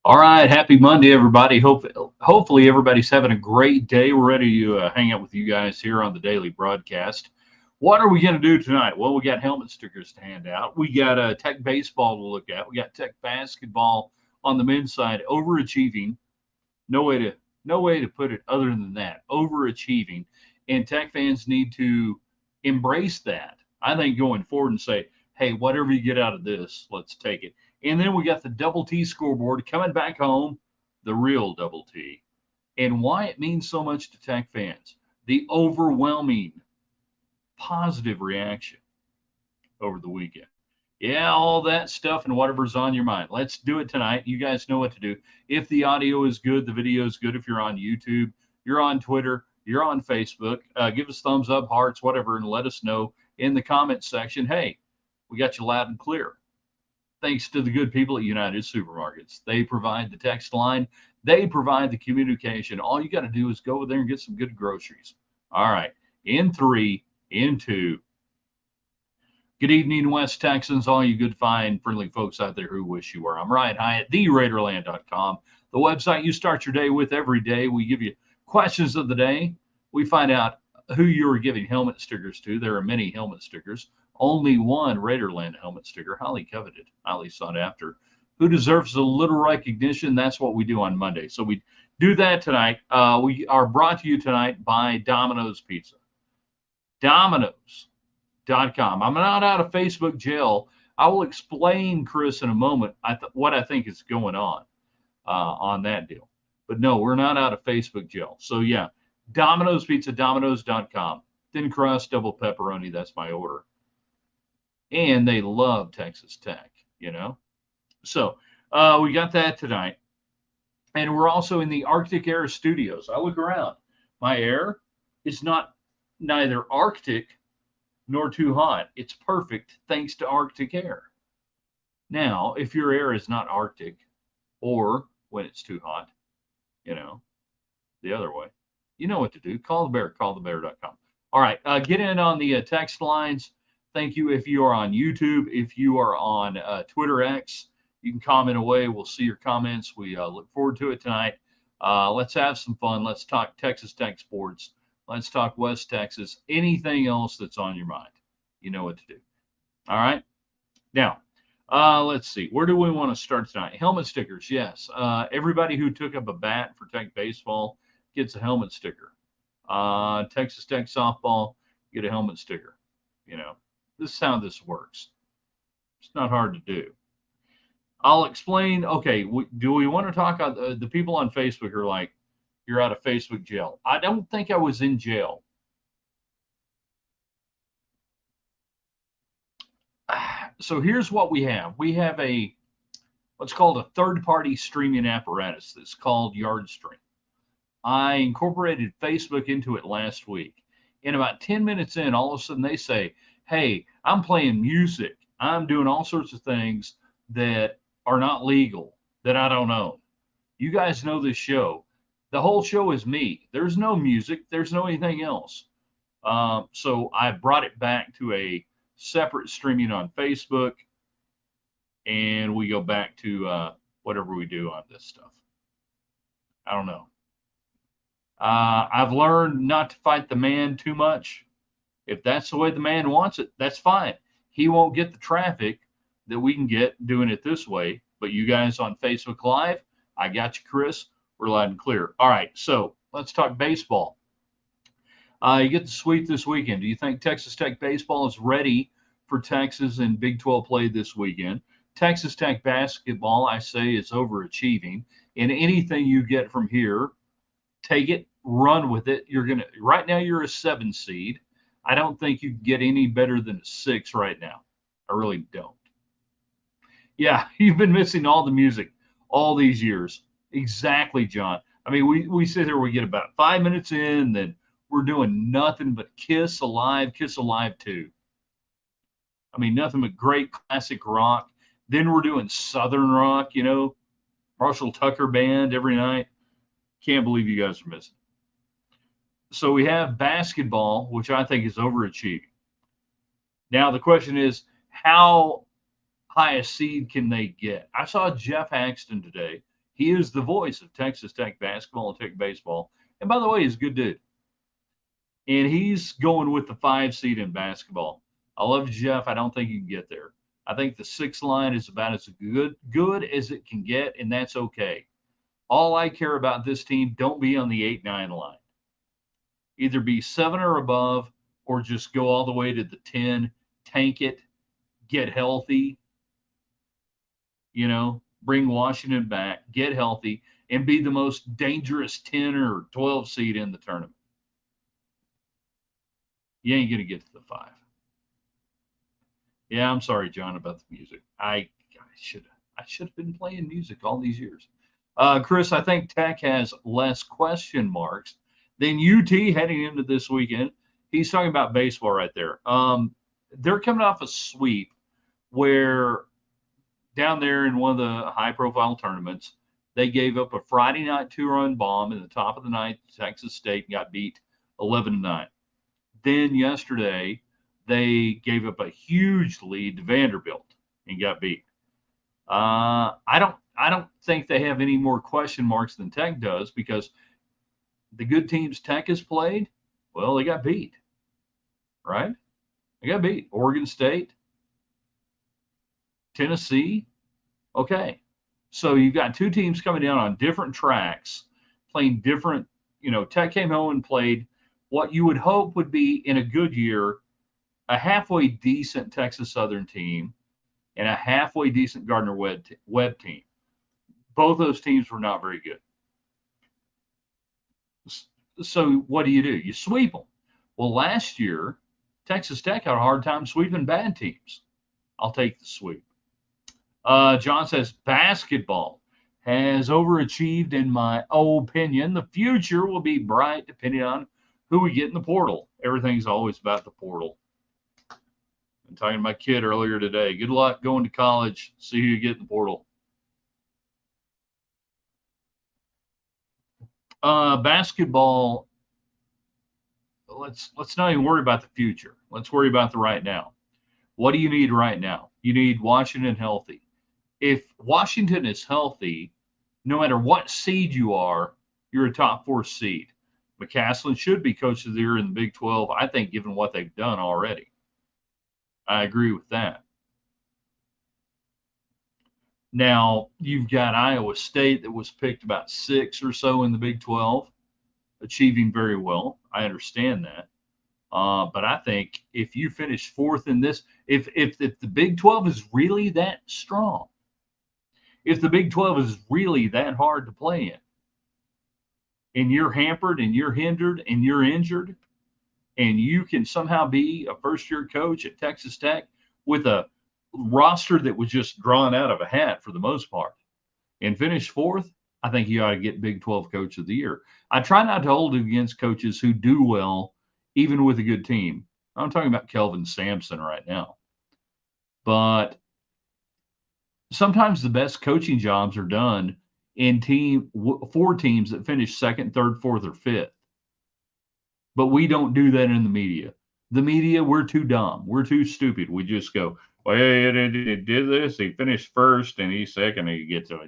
All right, happy Monday, everybody. Hopefully everybody's having a great day. We're ready to hang out with you guys here on the daily broadcast. What are we going to do tonight? Well, we got helmet stickers to hand out. We got Tech baseball to look at. We got Tech basketball on the men's side, overachieving. No way to no way to put it other than that. Overachieving, and Tech fans need to embrace that. I think going forward and say, hey, whatever you get out of this, let's take it. And then we got the Double T Scoreboard coming back home, the real Double T, and why it means so much to Tech fans. The overwhelming positive reaction over the weekend. Yeah, all that stuff and whatever's on your mind. Let's do it tonight. You guys know what to do. If the audio is good, the video is good. If you're on YouTube, you're on Twitter, you're on Facebook, give us thumbs up, hearts, whatever, and let us know in the comments section. Hey, we got you loud and clear. Thanks to the good people at United Supermarkets. They provide the text line. They provide the communication. All you got to do is go over there and get some good groceries. All right. In three, in two. Good evening, West Texans, all you good, fine, friendly folks out there who wish you were. I'm Ryan Hyatt, theraiderland.com, the website you start your day with every day. We give you questions of the day. We find out who you are giving helmet stickers to. There are many helmet stickers. Only one Raiderland helmet sticker, highly coveted, highly sought after. Who deserves a little recognition? That's what we do on Monday. So we do that tonight. We are brought to you tonight by Domino's Pizza. Domino's.com. I'm not out of Facebook jail. I will explain, Chris, in a moment what I think is going on that deal. But no, we're not out of Facebook jail. So yeah, Domino's Pizza, Domino's.com. Thin crust, double pepperoni. That's my order. And they love Texas Tech, you know. So we got that tonight. And we're also in the Arctic Air Studios. I look around. My air is neither Arctic nor too hot. It's perfect thanks to Arctic air. Now, if your air is not Arctic or when it's too hot, you know, the other way, you know what to do. Call the bear, callthebear.com. All right, get in on the text lines. Thank you if you are on YouTube. If you are on Twitter X, you can comment away. We'll see your comments. We look forward to it tonight. Let's have some fun. Let's talk Texas Tech sports. Let's talk West Texas. Anything else that's on your mind, you know what to do. All right. Now, let's see. Where do we want to start tonight? Helmet stickers. Yes. Everybody who took up a bat for Tech baseball gets a helmet sticker. Texas Tech softball, get a helmet sticker. You know, this is how this works. It's not hard to do. I'll explain. Okay. Do we want to talk about the people on Facebook who are like, you're out of Facebook jail? I don't think I was in jail. So here's what we have. We have what's called a third-party streaming apparatus that's called YardStream. I incorporated Facebook into it last week. And about 10 minutes in, all of a sudden they say, hey, I'm playing music. I'm doing all sorts of things that are not legal, that I don't own. You guys know this show. The whole show is me. There's no music. There's no anything else. So I brought it back to a separate streaming on Facebook, and we go back to whatever we do on this stuff. I don't know. I've learned not to fight the man too much. If that's the way the man wants it, that's fine. He won't get the traffic that we can get doing it this way. But you guys on Facebook Live, I got you, Chris. We're loud and clear. All right, so let's talk baseball. You get the sweep this weekend. Do you think Texas Tech baseball is ready for Texas in Big 12 play this weekend? Texas Tech basketball, I say, is overachieving. And anything you get from here, take it, run with it. Right now you're a 7 seed. I don't think you can get any better than a 6 right now. I really don't. Yeah, you've been missing all the music all these years. Exactly, John. I mean, we sit here, we get about 5 minutes in, then we're doing nothing but Kiss Alive 2. I mean, nothing but great classic rock. Then we're doing Southern rock, you know, Marshall Tucker Band every night. Can't believe you guys are missing. So we have basketball, which I think is overachieving. Now, the question is, how high a seed can they get? I saw Jeff Axton today. He is the voice of Texas Tech basketball and Tech baseball. And by the way, he's a good dude. And he's going with the 5 seed in basketball. I love Jeff. I don't think he can get there. I think the 6 line is about as good as it can get, and that's okay. All I care about this team, don't be on the 8-9 line. Either be 7 or above, or just go all the way to the 10, tank it, get healthy, bring Washington back, get healthy, and be the most dangerous 10 or 12 seed in the tournament. You ain't going to get to the 5. Yeah, I'm sorry, John, about the music. I should have been playing music all these years. Chris, I think Tech has less question marks than UT heading into this weekend. He's talking about baseball right there. They're coming off a sweep where down there in one of the high-profile tournaments, they gave up a Friday night 2-run bomb in the top of the ninth to Texas State and got beat 11-9. Then yesterday, they gave up a huge lead to Vanderbilt and got beat. I don't think they have any more question marks than Tech does, because the good teams Tech has played, well, they got beat, right? They got beat. Oregon State, Tennessee. Okay. So you've got 2 teams coming down on different tracks, playing different, Tech came home and played what you would hope would be, in a good year, a halfway decent Texas Southern team and a halfway decent Gardner-Webb team. Both those teams were not very good. So what do? You sweep them. Well, last year, Texas Tech had a hard time sweeping bad teams. I'll take the sweep. John says basketball has overachieved, in my opinion. The future will be bright depending on who we get in the portal. Everything's always about the portal. I'm talking to my kid earlier today. Good luck going to college. See who you get in the portal. Basketball, let's not even worry about the future. Let's worry about the right now. What do you need right now? You need Washington healthy. If Washington is healthy, no matter what seed you are, you're a top 4 seed. McCaslin should be coach of the year in the Big 12, I think, given what they've done already. I agree with that. Now, you've got Iowa State that was picked about 6 or so in the Big 12, achieving very well. I understand that. But I think if you finish 4th in this, if the Big 12 is really that strong, if the Big 12 is really that hard to play in, and you're hampered and you're hindered and you're injured, and you can somehow be a first-year coach at Texas Tech with a roster that was just drawn out of a hat for the most part and finish 4th, I think you ought to get Big 12 Coach of the Year. I try not to hold it against coaches who do well, even with a good team. I'm talking about Kelvin Sampson right now. But sometimes the best coaching jobs are done in 4 teams that finish 2nd, 3rd, 4th, or 5th. But we don't do that in the media. The media, we're too dumb. We're too stupid. We just go, well, he did this. He finished 1st, and he's 2nd, and he gets it.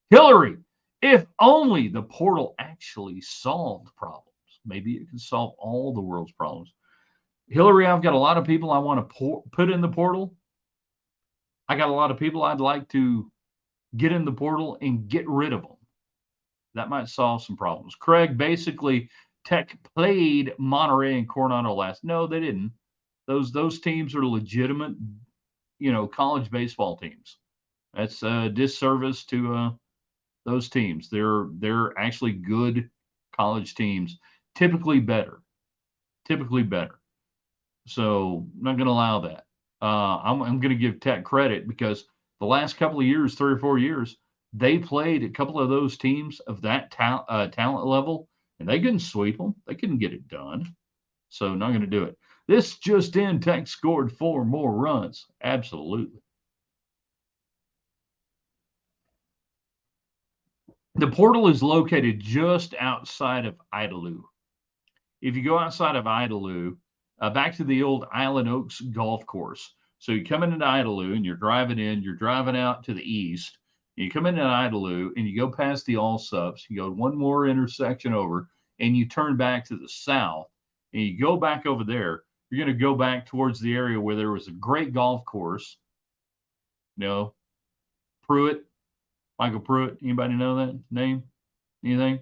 Hillary, if only the portal actually solved problems. Maybe it can solve all the world's problems. Hillary, I've got a lot of people I want to put in the portal. I got a lot of people I'd like to get in the portal and get rid of them. That might solve some problems. Craig, basically, Tech played Monterey and Coronado last. No, they didn't. Those teams are legitimate, college baseball teams. That's a disservice to those teams. They're actually good college teams, typically better. So I'm not going to allow that. I'm going to give Tech credit because the last couple of years, 3 or 4 years, they played a couple of those teams of that talent level, and they couldn't sweep them. They couldn't get it done. So not going to do it. This just in, Tech scored 4 more runs. Absolutely. The portal is located just outside of Idalou. If you go outside of Idalou, back to the old Island Oaks golf course. So you come into Idalou and you're driving out to the east. You come into Idalou and you go past the All Subs, you go one more intersection over, and you turn back to the south, and you go back over there. You're going to go back towards the area where there was a great golf course. You know, Pruitt, Michael Pruitt. Anybody know that name? Anything?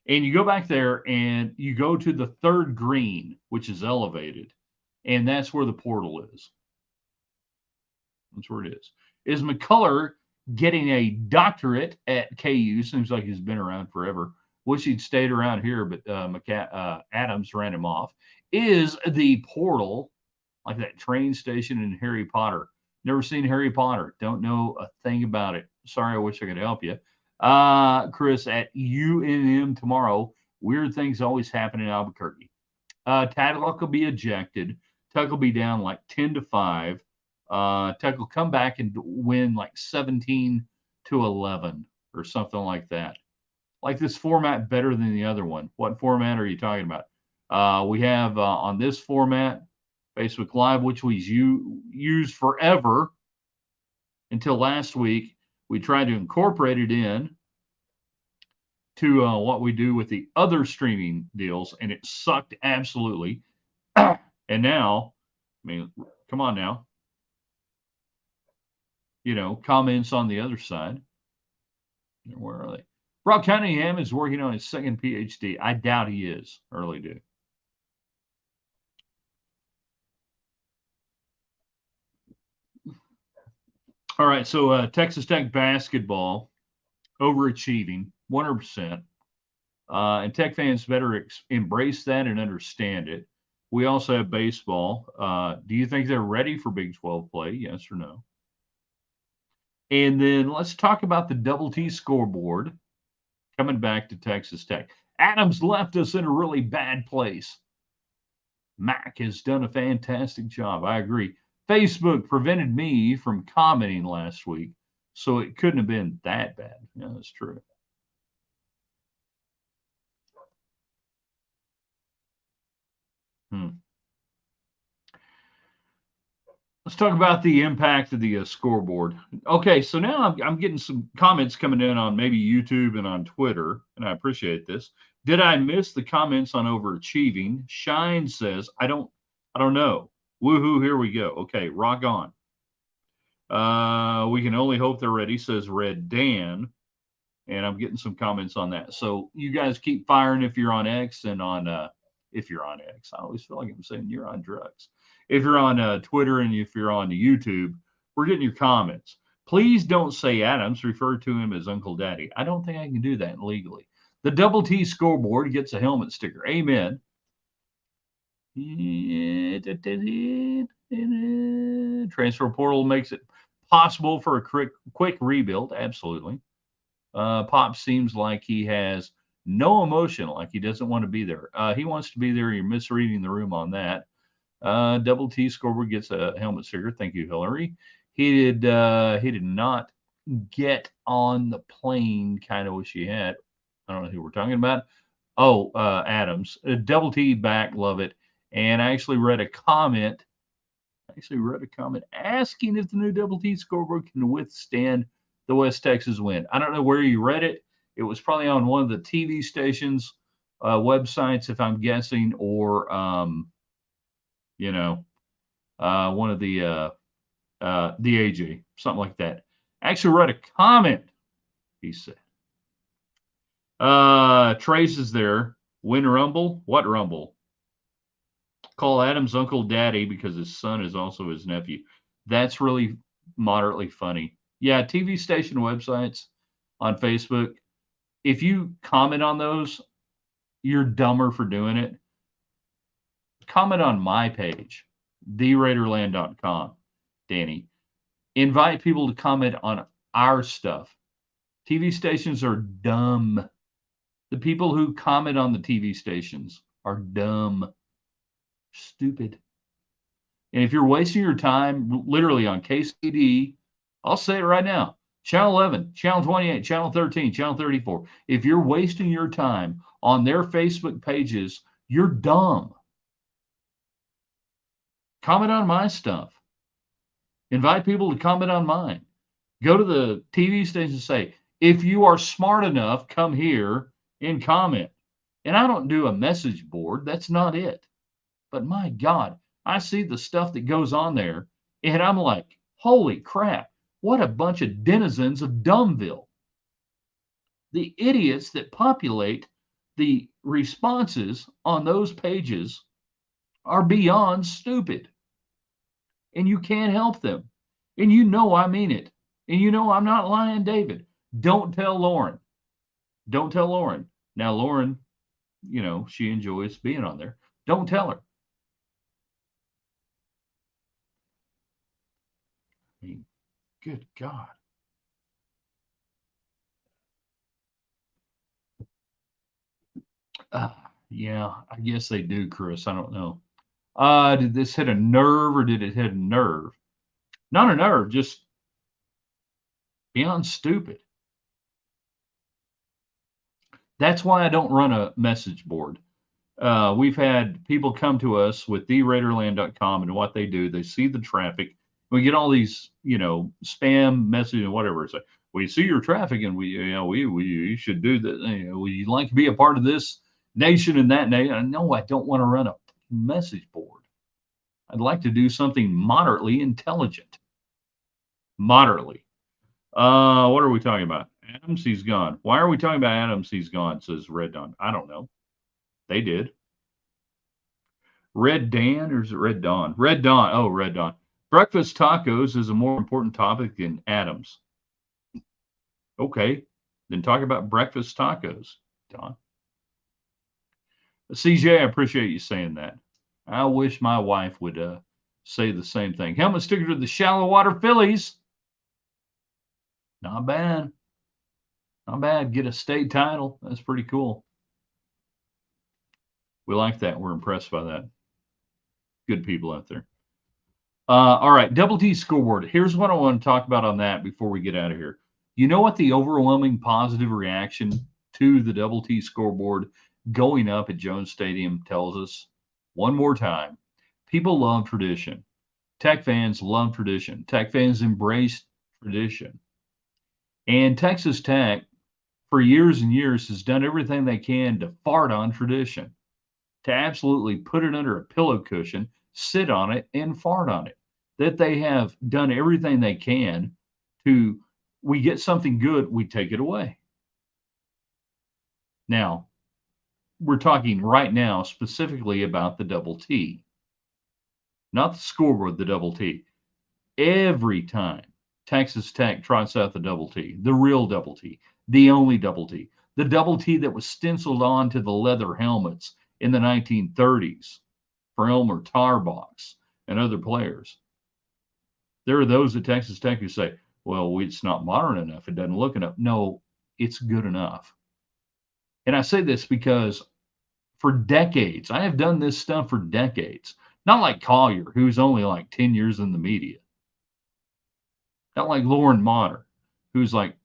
And you go back there and you go to the third green, which is elevated, and that's where the portal is. That's where it is. Is McCullough getting a doctorate at KU? Seems like he's been around forever. Wish he'd stayed around here, but Adams ran him off. Is the portal like that train station in Harry Potter? Never seen Harry Potter. Don't know a thing about it. Sorry, I wish I could help you. Chris, at UNM tomorrow. Weird things always happen in Albuquerque. Tadlock will be ejected. Tuck will be down like 10-5. Tuck will come back and win like 17-11 or something like that. Like this format better than the other one. What format are you talking about? We have on this format, Facebook Live, which we used forever until last week. We tried to incorporate it in to what we do with the other streaming deals, and it sucked absolutely. And now, I mean, come on now. You know, comments on the other side. Where are they? Brock Cunningham is working on his second PhD. I doubt he is. Early do. All right, so Texas Tech basketball, overachieving, 100%. And Tech fans better embrace that and understand it. We also have baseball. Do you think they're ready for Big 12 play? Yes or no? And then let's talk about the Double T Scoreboard coming back to Texas Tech. Adams left us in a really bad place. Mac has done a fantastic job. I agree. Facebook prevented me from commenting last week, so it couldn't have been that bad. Yeah, that's true. Let's talk about the impact of the scoreboard. Okay, so now I'm getting some comments coming in on maybe YouTube and on Twitter, and I appreciate this. Did I miss the comments on overachieving? Shine says, I don't know. Woohoo, here we go. Okay, rock on. We can only hope they're ready, says Red Dan. And I'm getting some comments on that. So you guys keep firing if you're on X and on if you're on X. I always feel like I'm saying you're on drugs. If you're on Twitter and if you're on YouTube, we're getting your comments. Please don't say Adams. Refer to him as Uncle Daddy. I don't think I can do that legally. The Double T Scoreboard gets a helmet sticker. Amen. Transfer portal makes it possible for a quick rebuild. Absolutely. Pop seems like he has no emotion, like he doesn't want to be there. He wants to be there. You're misreading the room on that. Double T Scoreboard gets a helmet sticker. Thank you, Hillary. He did not get on the plane. Kind of wish he had. I don't know who we're talking about. Oh, Adams. Double T back. Love it. And I actually read a comment. Asking if the new Double T Scoreboard can withstand the West Texas wind. I don't know where you read it. It was probably on one of the TV stations, websites, if I'm guessing, or one of the AJ, something like that. I actually read a comment. He said, Trace is there. Win Rumble? What Rumble? Call Adams Uncle Daddy because his son is also his nephew. That's really moderately funny. Yeah, TV station websites on Facebook. If you comment on those, you're dumber for doing it. Comment on my page, theraiderland.com, Danny. Invite people to comment on our stuff. TV stations are dumb. The people who comment on the TV stations are dumb. Stupid. And if you're wasting your time literally on KCD, I'll say it right now. Channel 11, Channel 28, Channel 13, Channel 34. If you're wasting your time on their Facebook pages, you're dumb. Comment on my stuff. Invite people to comment on mine. Go to the TV station and say, if you are smart enough, come here and comment. And I don't do a message board. That's not it. But my God, I see the stuff that goes on there, and I'm like, holy crap, what a bunch of denizens of Dumbville. The idiots that populate the responses on those pages are beyond stupid. And you can't help them. And you know I mean it. And you know I'm not lying, David. Don't tell Lauren. Don't tell Lauren. Now, Lauren, she enjoys being on there. Don't tell her. I mean, good God. Yeah, I guess they do, Chris. I don't know. Did this hit a nerve or did it hit a nerve? Not a nerve, just beyond stupid. That's why I don't run a message board. We've had people come to us with theraiderland.com, and what they do, they see the traffic. We get all these, spam messages and whatever. It's like, we see your traffic, and we should do that. We'd like to be a part of this nation and that nation. No, I don't want to run a message board. I'd like to do something moderately intelligent. Moderately. What are we talking about? Adams, he's gone. Why are we talking about Adams, he's gone, says Red Dawn. I don't know. They did. Red Dan, or is it Red Dawn? Red Dawn. Oh, Red Dawn. Breakfast tacos is a more important topic than Adams. Okay, then talk about breakfast tacos, Don. CJ, I appreciate you saying that. I wish my wife would say the same thing. Helmet sticker to the Shallow Water Phillies. Not bad. Not bad. Get a state title. That's pretty cool. We like that. We're impressed by that. Good people out there. All right, Double T Scoreboard. Here's what I want to talk about on that before we get out of here. You know what the overwhelming positive reaction to the Double T Scoreboard going up at Jones Stadium tells us? One more time. People love tradition. Tech fans love tradition. Tech fans embrace tradition. And Texas Tech, for years and years, has done everything they can to fart on tradition, to absolutely put it under a pillow cushion, sit on it, and fart on it. That they have done everything they can to, we get something good, we take it away. Now, we're talking right now specifically about the Double T, not the scoreboard, the Double T. Every time Texas Tech trots out the Double T, the real Double T, the only Double T, the Double T that was stenciled onto the leather helmets in the 1930s for Elmer Tarbox and other players. There are those at Texas Tech who say, well, it's not modern enough. It doesn't look enough. No, it's good enough. And I say this because for decades, I have done this stuff for decades. Not like Collier, who's only like 10 years in the media. Not like Lauren Motter, who's like,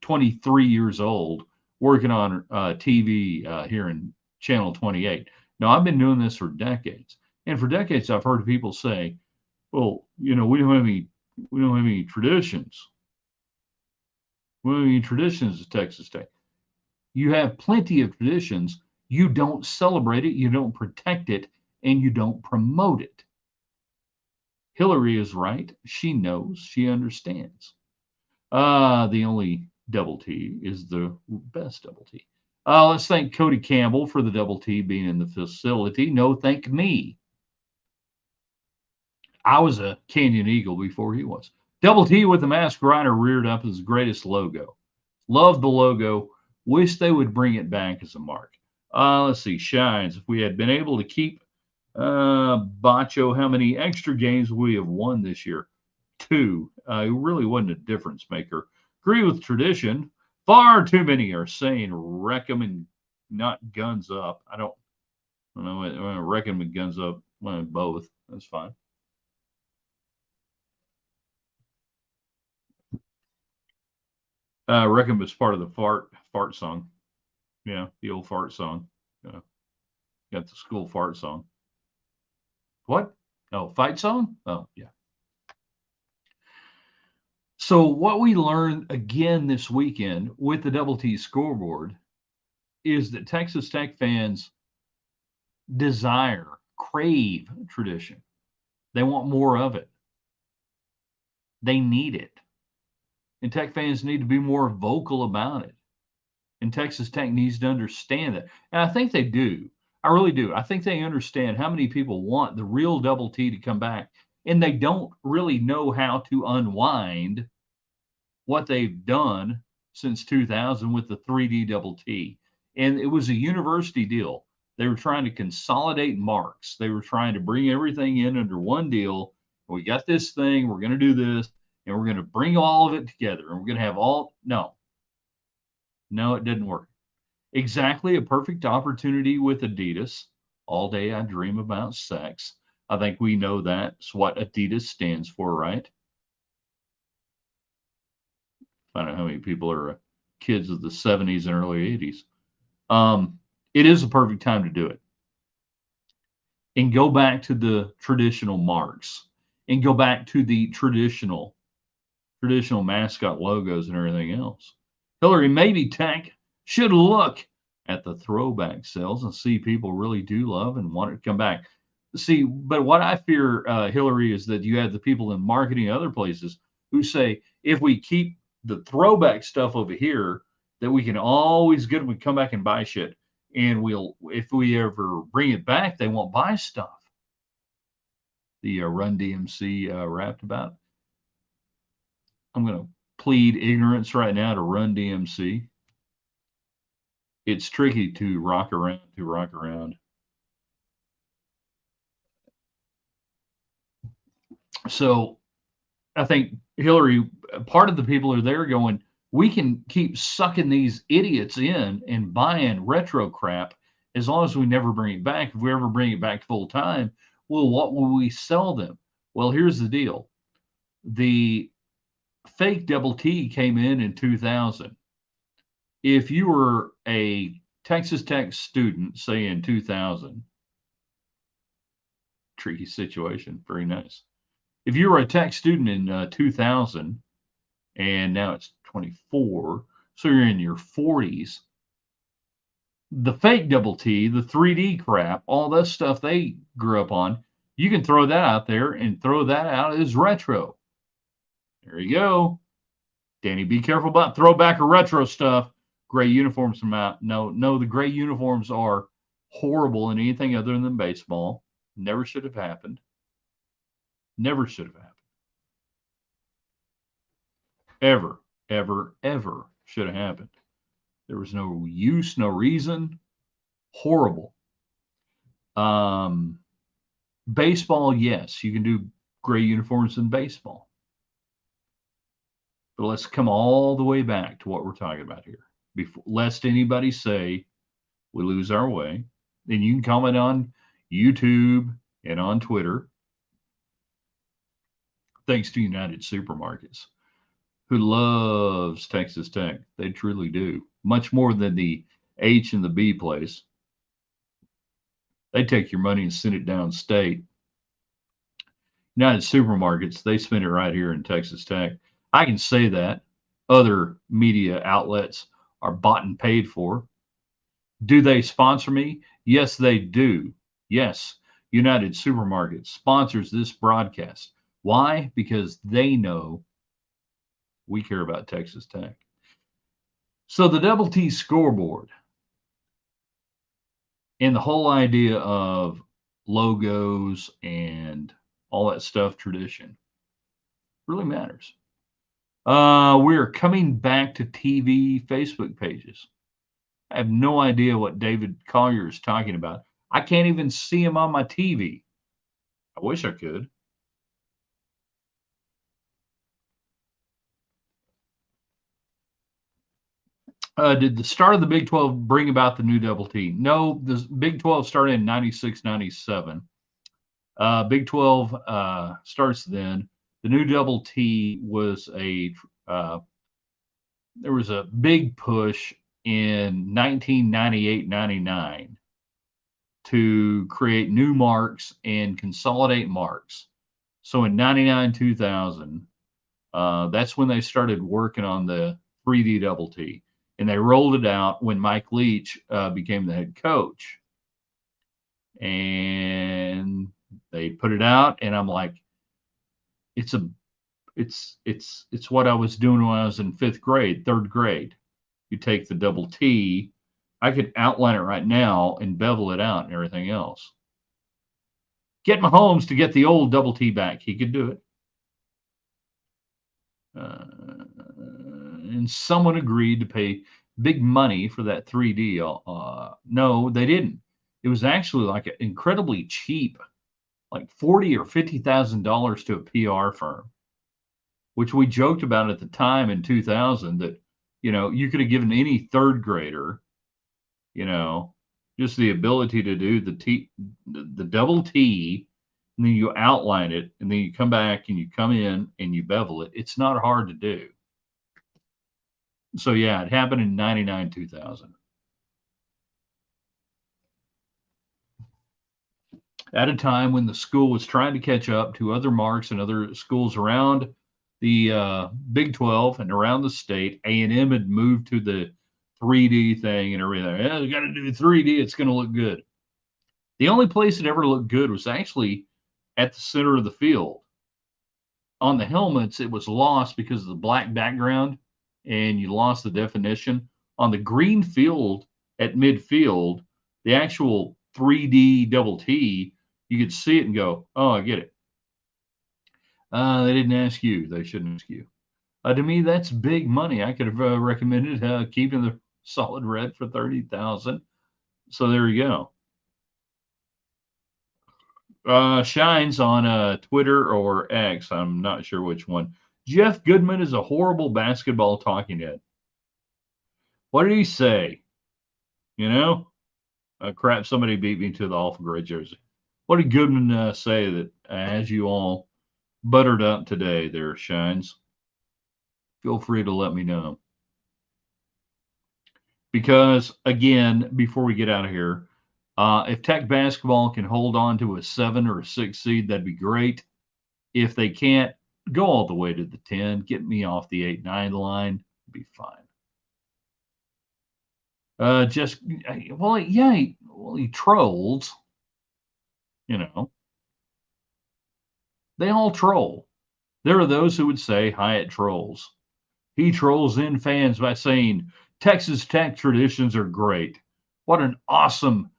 23 years old, working on TV here in Channel 28. No, I've been doing this for decades. And for decades, I've heard people say, well, we don't have any traditions. We don't have any traditions at Texas Tech. You have plenty of traditions. You don't celebrate it, you don't protect it, and you don't promote it. Hillary is right. She knows. She understands. The only Double T is the best Double T. Let's thank Cody Campbell for the Double T being in the facility. No, thank me. I was a Canyon Eagle before he was. Double T with the mask rider reared up as the greatest logo. Love the logo. Wish they would bring it back as a mark. Let's see. Shines. If we had been able to keep Bacho, how many extra games we have won this year? 2. It really wasn't a difference maker. Agree with tradition. Far too many are saying wreck them and not guns up. I don't know. Wreck them and guns up. Well, both. That's fine. Wreck them is part of the fart song. Yeah, the old fart song. Got the school fart song. What? Oh, fight song? Oh, yeah. So what we learned again this weekend with the Double T Scoreboard is that Texas Tech fans crave tradition. They want more of it. They need it. And Tech fans need to be more vocal about it. And Texas Tech needs to understand that. And I think they do. I really do. I think they understand how many people want the real Double T to come back, and they don't really know how to unwind what they've done since 2000 with the 3D Double T. And it was a university deal. They were trying to consolidate marks. They were trying to bring everything in under one deal. We got this thing, we're going to do this, and we're going to bring all of it together. And we're going to have all, no, it didn't work. Exactly a perfect opportunity with Adidas. All day I dream about sex. I think we know that's what Adidas stands for, right? I don't know how many people are kids of the 70s and early 80s. It is a perfect time to do it. And go back to the traditional marks and go back to the traditional mascot logos and everything else. Hillary, maybe Tech should look at the throwback sales and see people really do love and want it to come back. See, but what I fear, Hillary, is that you have the people in marketing other places who say, if we keep the throwback stuff over here, that we can always get them to come back and buy shit. And if we ever bring it back, they won't buy stuff. The Run DMC rapped about. I'm going to plead ignorance right now to Run DMC. It's tricky to rock around. So I think, Hillary, part of the people are there going, we can keep sucking these idiots in and buying retro crap as long as we never bring it back. If we ever bring it back full time, well, what will we sell them? Well, here's the deal. The fake Double T came in 2000. If you were a Texas Tech student, say in 2000, tricky situation, very nice. If you were a Tech student in 2000, and now it's 24, so you're in your 40s, the fake Double T, the 3D crap, all that stuff they grew up on, you can throw that out there and throw that out as retro. There you go. Danny, be careful about throwback or retro stuff. Gray uniforms come out. No, the gray uniforms are horrible in anything other than baseball. Never should have happened. Never should have happened. Ever should have happened. There was no use, no reason. Horrible. Baseball, yes, you can do gray uniforms in baseball. But let's come all the way back to what we're talking about here. Before, lest anybody say we lose our way, then you can comment on YouTube and on Twitter. Thanks to United Supermarkets, who loves Texas Tech. They truly do. Much more than the H and the B place. They take your money and send it downstate. United Supermarkets, they spend it right here in Texas Tech. I can say that. Other media outlets are bought and paid for. Do they sponsor me? Yes, they do. Yes, United Supermarkets sponsors this broadcast. Why? Because they know we care about Texas Tech. So the Double T Scoreboard and the whole idea of logos and all that stuff, tradition, really matters. We're coming back to TV Facebook pages. I have no idea what David Collier is talking about. I can't even see him on my TV. I wish I could. Did the start of the Big 12 bring about the new Double T? No, the Big 12 started in 96, 97. Big 12 starts then. The new Double T was there was a big push in 1998, 99 to create new marks and consolidate marks. So in 99, 2000, That's when they started working on the 3D Double T, and they rolled it out when Mike Leach became the head coach, and they put it out, and I'm like, it's a it's what I was doing when I was in fifth grade, third grade. You take the Double T, I could outline it right now and bevel it out and everything else. Get Mahomes to get the old Double T back. He could do it. And someone agreed to pay big money for that 3D. No, they didn't. It was actually like incredibly cheap, like $40,000 or $50,000 to a PR firm, which we joked about at the time in 2000 that, you could have given any third grader, just the ability to do the Double T, and then you outline it, and then you come back and you come in and you bevel it. It's not hard to do. So yeah, it happened in 99, 2000. At a time when the school was trying to catch up to other marks and other schools around the Big 12 and around the state. A&M had moved to the 3D thing and everything. Yeah, you got to do 3D. It's going to look good. The only place it ever looked good was actually at the center of the field. On the helmets, it was lost because of the black background, and you lost the definition. On the green field at midfield, the actual 3D Double T, you could see it and go, oh, I get it. They didn't ask you. They shouldn't ask you. To me, that's big money. I could have recommended keeping the solid red for $30,000. So there you go. Shines on Twitter or X. I'm not sure which one. Jeff Goodman is a horrible basketball talking head. What did he say? Crap, somebody beat me to the awful gray jersey. What did Goodman say that has you all buttered up today there, Shines? Feel free to let me know. Because, again, before we get out of here, if Tech basketball can hold on to a 7 or a 6 seed, that'd be great. If they can't, go all the way to the 10. Get me off the 8-9 line. Be fine. He trolls. They all troll. There are those who would say Hyatt trolls. He trolls in fans by saying Texas Tech traditions are great. What an awesome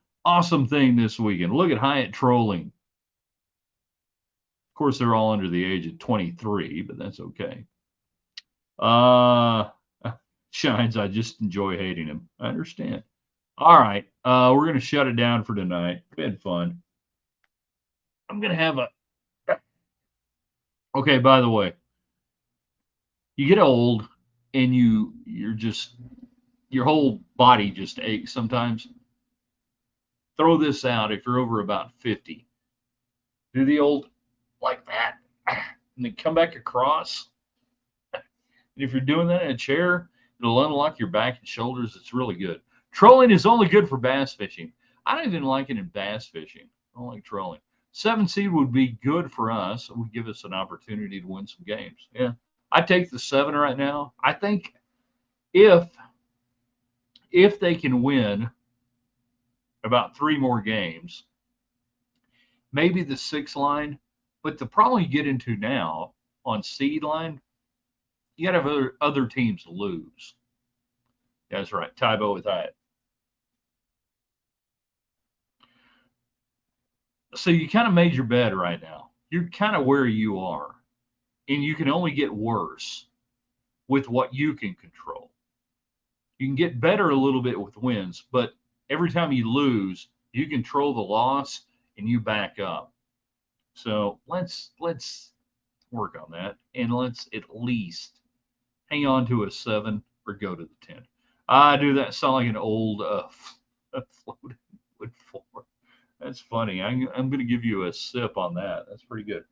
thing this weekend. Look at Hyatt trolling. Of course, they're all under the age of 23, but that's okay. Shines, I just enjoy hating him. I understand. All right. We're going to shut it down for tonight. Been fun. I'm going to have a... Okay, by the way, you get old and you're just... Your whole body just aches sometimes. Throw this out if you're over about 50. Do the old like that, and then come back across. And if you're doing that in a chair, it'll unlock your back and shoulders. It's really good. Trolling is only good for bass fishing. I don't even like it in bass fishing. I don't like trolling. 7 seed would be good for us. It would give us an opportunity to win some games. Yeah, I take the 7 right now. I think if they can win about 3 more games, maybe the 6 line. But the problem you get into now on seed line, you got to have other teams lose. That's right. Tybo with Hyatt. So you kind of made your bed right now. You're kind of where you are. And you can only get worse with what you can control. You can get better a little bit with wins, but every time you lose, you control the loss and you back up. So let's work on that, and let's at least hang on to a 7 or go to the 10. I do that sound like an old floating wood floor. That's funny. I'm going to give you a sip on that. That's pretty good.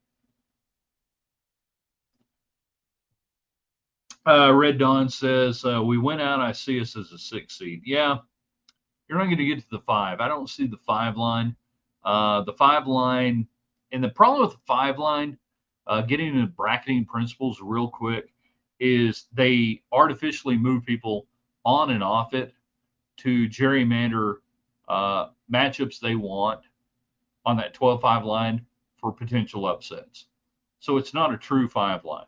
Red Dawn says, we went out. I see us as a 6 seed. Yeah, you're not going to get to the 5. I don't see the 5 line. The 5 line, and the problem with the 5 line, getting into bracketing principles real quick, is they artificially move people on and off it to gerrymander matchups they want on that 12-5 line for potential upsets. So it's not a true 5 line.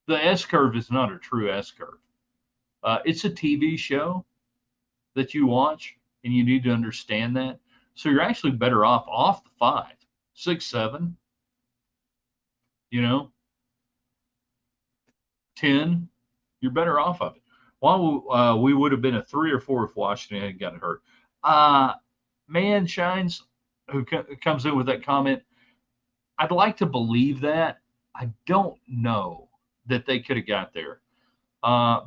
The S curve is not a true S curve. It's a TV show that you watch, and you need to understand that. So you're actually better off the 5, 6, 7, 10. You're better off of it. While we would have been a 3 or 4 if Washington hadn't gotten hurt. Man Shines, who comes in with that comment, I'd like to believe that. I don't know that they could have got there,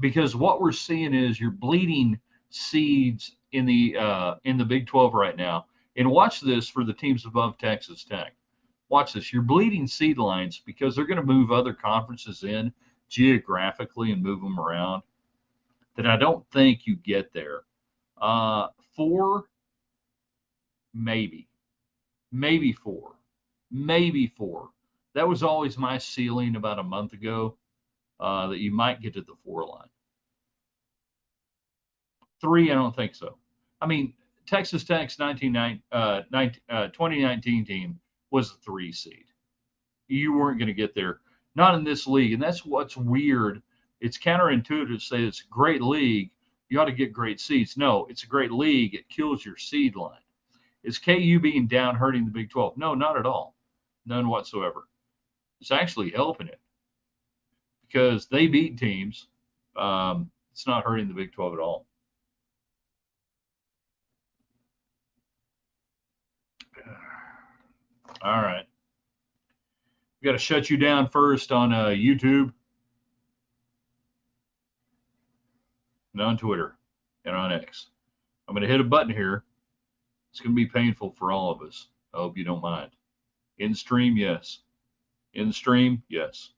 because what we're seeing is you're bleeding seeds in the Big 12 right now. And watch this for the teams above Texas Tech. Watch this. You're bleeding seed lines because they're going to move other conferences in geographically and move them around. That I don't think you get there. 4, maybe 4, maybe 4. That was always my ceiling about a month ago, that you might get to the 4 line. 3, I don't think so. I mean, Texas Tech's 2019 team was the 3 seed. You weren't going to get there, not in this league, and that's what's weird. It's counterintuitive to say it's a great league, you ought to get great seeds. No, it's a great league. It kills your seed line. Is KU being down hurting the Big 12? No, not at all. None whatsoever. It's actually helping it because they beat teams. It's not hurting the Big 12 at all. All right. We got to shut you down first on YouTube and on Twitter and on X. I'm going to hit a button here. It's going to be painful for all of us. I hope you don't mind. In stream, yes. In stream, yes.